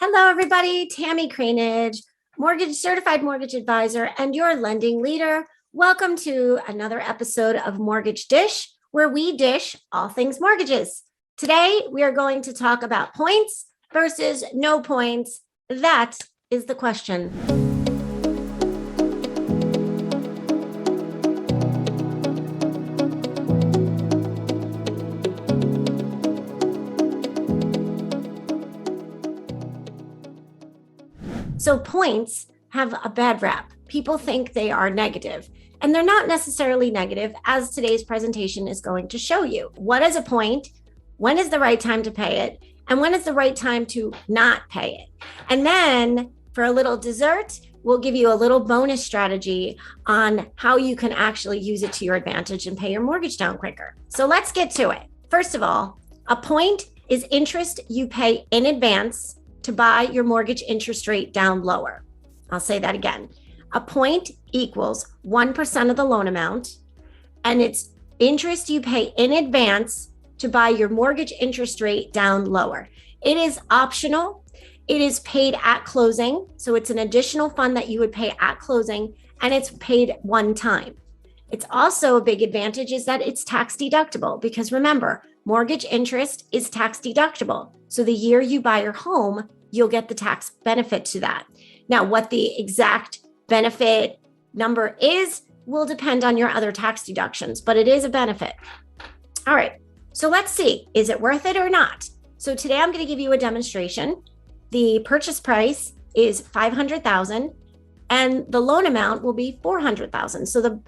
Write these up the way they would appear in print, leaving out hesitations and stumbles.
Hello, everybody. Tammy Cranage, mortgage certified mortgage advisor and your lending leader. Welcome to another episode of Mortgage Dish, where we dish all things mortgages. Today, we are going to talk about points versus no points. That is the question. So points have a bad rap. People think they are negative, and they're not necessarily negative, as today's presentation is going to show you. What is a point? When is the right time to pay it? And when is the right time to not pay it? And then for a little dessert, we'll give you a little bonus strategy on how you can actually use it to your advantage and pay your mortgage down quicker. So let's get to it. First of all, a point is interest you pay in advance to buy your mortgage interest rate down lower. I'll say that again. A point equals 1% of the loan amount, and it's interest you pay in advance to buy your mortgage interest rate down lower. It is optional. It is paid at closing. So it's an additional fund that you would pay at closing, and it's paid one time. It's also a big advantage is that it's tax deductible, because remember, mortgage interest is tax deductible. So the year you buy your home, you'll get the tax benefit to that. Now, what the exact benefit number is will depend on your other tax deductions, but it is a benefit. All right, so let's see, is it worth it or not? So today I'm going to give you a demonstration. The purchase price is $500,000 and the loan amount will be $400,000. So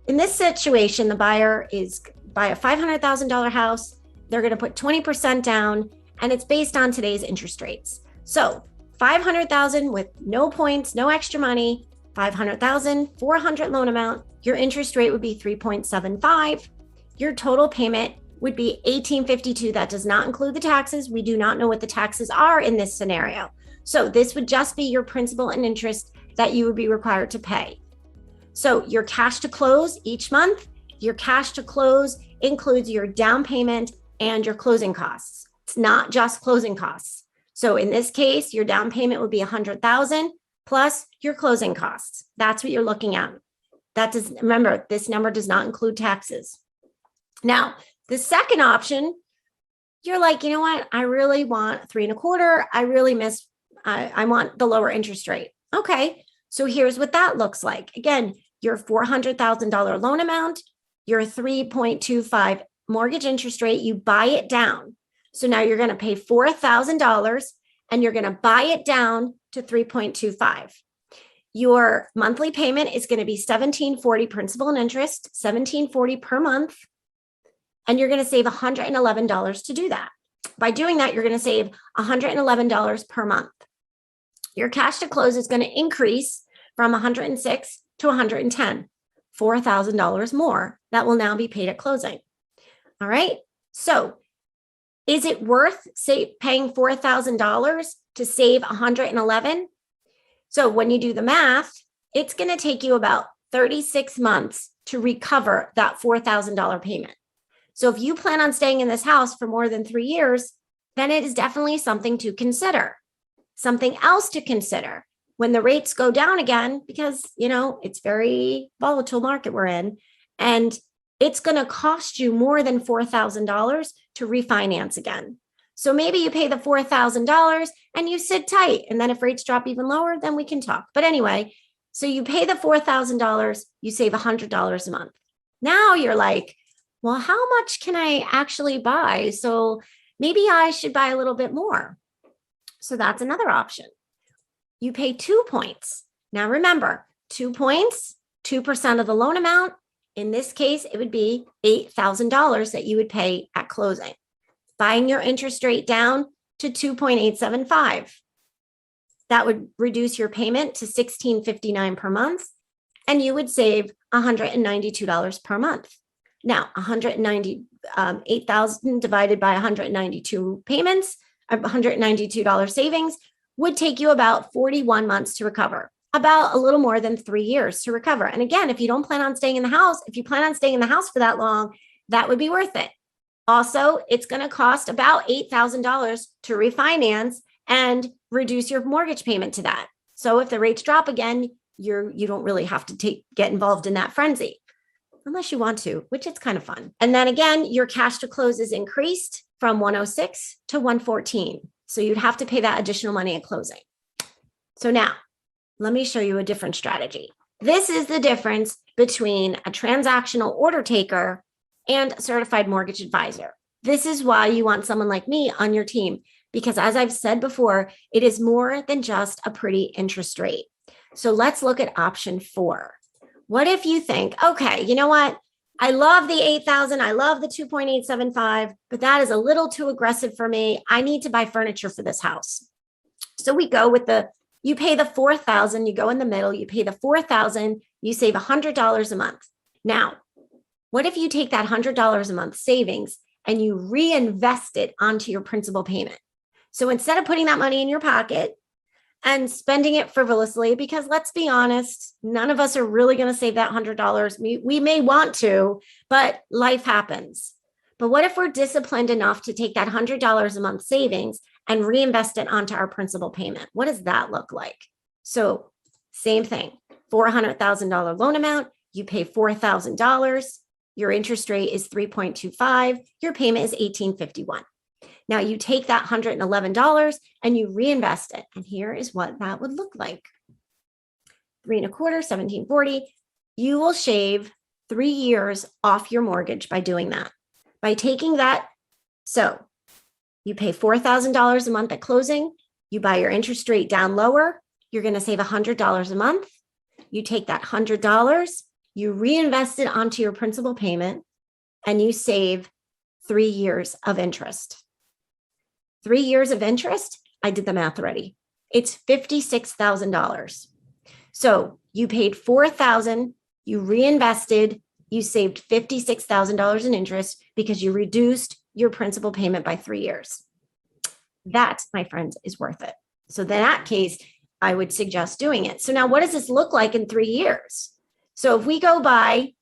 in this situation, the buyer is buy a $500,000 house. They're going to put 20% down, and it's based on today's interest rates. So $500,000 with no points, no extra money, $500,000, 400 loan amount. Your interest rate would be 3.75. Your total payment would be $1,852. That does not include the taxes. We do not know what the taxes are in this scenario. So this would just be your principal and interest that you would be required to pay. So your cash to close each month, your cash to close includes your down payment and your closing costs. It's not just closing costs. So in this case, your down payment would be $100,000 plus your closing costs. That's what you're looking at. Remember, this number does not include taxes. Now, the second option, you're like, you know what? I really want 3.25. I want the lower interest rate. Okay. So here's what that looks like. Again, your $400,000 loan amount, your 3.25 mortgage interest rate, you buy it down. So now you're going to pay $4,000 and you're going to buy it down to 3.25. Your monthly payment is going to be $1,740 principal and interest, $1,740 per month. And you're going to save $111 to do that. By doing that, you're going to save $111 per month. Your cash to close is going to increase from $106 to $110, $4,000 more that will now be paid at closing. All right. So is it worth paying $4,000 to save $111? So when you do the math, it's going to take you about 36 months to recover that $4,000 payment. So if you plan on staying in this house for more than 3 years, then it is definitely something to consider. Something else to consider when the rates go down again, because, it's very volatile market we're in, and it's going to cost you more than $4,000 to refinance again. So maybe you pay the $4,000 and you sit tight. And then if rates drop even lower, then we can talk. But anyway, so you pay the $4,000, you save $100 a month. Now you're like, well, how much can I actually buy? So maybe I should buy a little bit more. So that's another option. You pay 2 points. Now remember, 2 points, 2% of the loan amount. In this case, it would be $8,000 that you would pay at closing, buying your interest rate down to 2.875. That would reduce your payment to $1,659 per month, and you would save $192 per month. Now, $8,000 divided by 192 payments, $192 savings would take you about 41 months to recover, about a little more than 3 years to recover. And again, if you don't plan on staying in the house, if you plan on staying in the house for that long, that would be worth it. Also, it's going to cost about $8,000 to refinance and reduce your mortgage payment to that. So if the rates drop again, you don't really have to get involved in that frenzy unless you want to, which it's kind of fun. And then again, your cash to close is increased from 106 to 114. So you'd have to pay that additional money at closing. So now let me show you a different strategy. This is the difference between a transactional order taker and a certified mortgage advisor. This is why you want someone like me on your team, because as I've said before, it is more than just a pretty interest rate. So let's look at option 4. What if you think, okay, you know what? I love the 8,000. I love the 2.875, but that is a little too aggressive for me. I need to buy furniture for this house. So we go with you pay the 4,000, you go in the middle, you pay the 4,000, you save $100 a month. Now, what if you take that $100 a month savings and you reinvest it onto your principal payment? So instead of putting that money in your pocket and spending it frivolously, because let's be honest, none of us are really going to save that $100. We may want to, but life happens. But what if we're disciplined enough to take that $100 a month savings and reinvest it onto our principal payment? What does that look like? So same thing, $400,000 loan amount, you pay $4,000, your interest rate is 3.25, your payment is $1,851. Now you take that $111 and you reinvest it. And here is what that would look like. 3 1/4, $1,740. You will shave 3 years off your mortgage by doing that. By taking that, so you pay $4,000 a month at closing, you buy your interest rate down lower, you're going to save $100 a month. You take that $100, you reinvest it onto your principal payment, and you save 3 years of interest. 3 years of interest, I did the math already. It's $56,000. So you paid $4,000, you reinvested, you saved $56,000 in interest because you reduced your principal payment by 3 years. That, my friends, is worth it. So in that case, I would suggest doing it. So now what does this look like in 3 years? So if we go by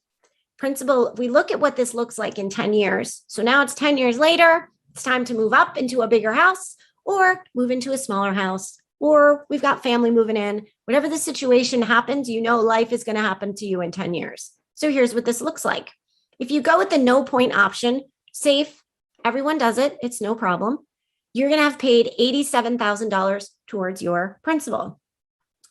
principal, we look at what this looks like in 10 years. So now it's 10 years later, it's time to move up into a bigger house or move into a smaller house, or we've got family moving in. Whatever the situation happens, you know life is going to happen to you in 10 years. So here's what this looks like. If you go with the no point option, safe, everyone does it, it's no problem. You're going to have paid $87,000 towards your principal.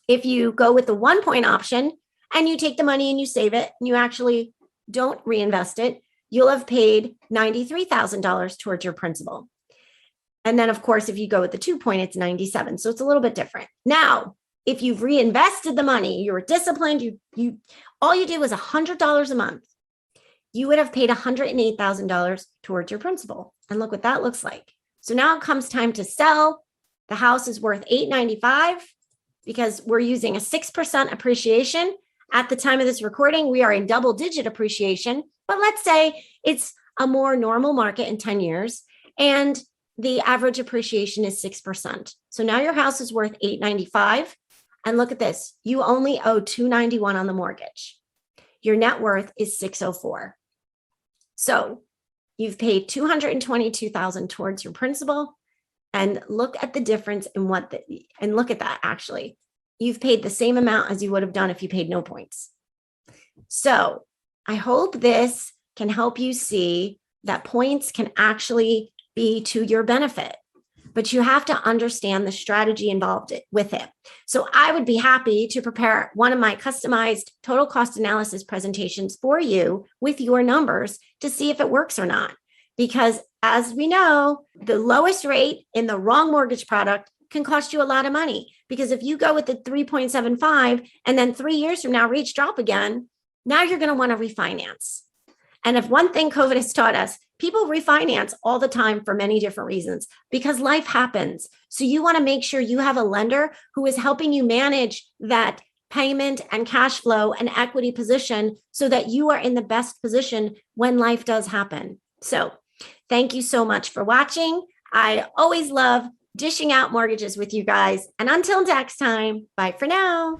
If you go with the 1 point option and you take the money and you save it and you actually don't reinvest it, you'll have paid $93,000 towards your principal. And then, of course, if you go with the 2 point, it's 97. So it's a little bit different. Now, if you've reinvested the money, you were disciplined, all you did was $100 a month, you would have paid $108,000 towards your principal. And look what that looks like. So now it comes time to sell. The house is worth $895 because we're using a 6% appreciation. At the time of this recording, we are in double-digit appreciation. But let's say it's a more normal market in 10 years and the average appreciation is 6%. So now your house is worth $895. And look at this, you only owe $291 on the mortgage. Your net worth is $604. So you've paid $222,000 towards your principal. And look at the difference in and look at that actually. You've paid the same amount as you would have done if you paid no points. So I hope this can help you see that points can actually be to your benefit, but you have to understand the strategy involved with it. So I would be happy to prepare one of my customized total cost analysis presentations for you with your numbers to see if it works or not. Because as we know, the lowest rate in the wrong mortgage product can cost you a lot of money. Because if you go with the 3.75 and then 3 years from now rates drop again, now you're going to want to refinance. And if one thing COVID has taught us, people refinance all the time for many different reasons because life happens. So you want to make sure you have a lender who is helping you manage that payment and cash flow and equity position so that you are in the best position when life does happen. So thank you so much for watching. I always love dishing out mortgages with you guys. And until next time, bye for now.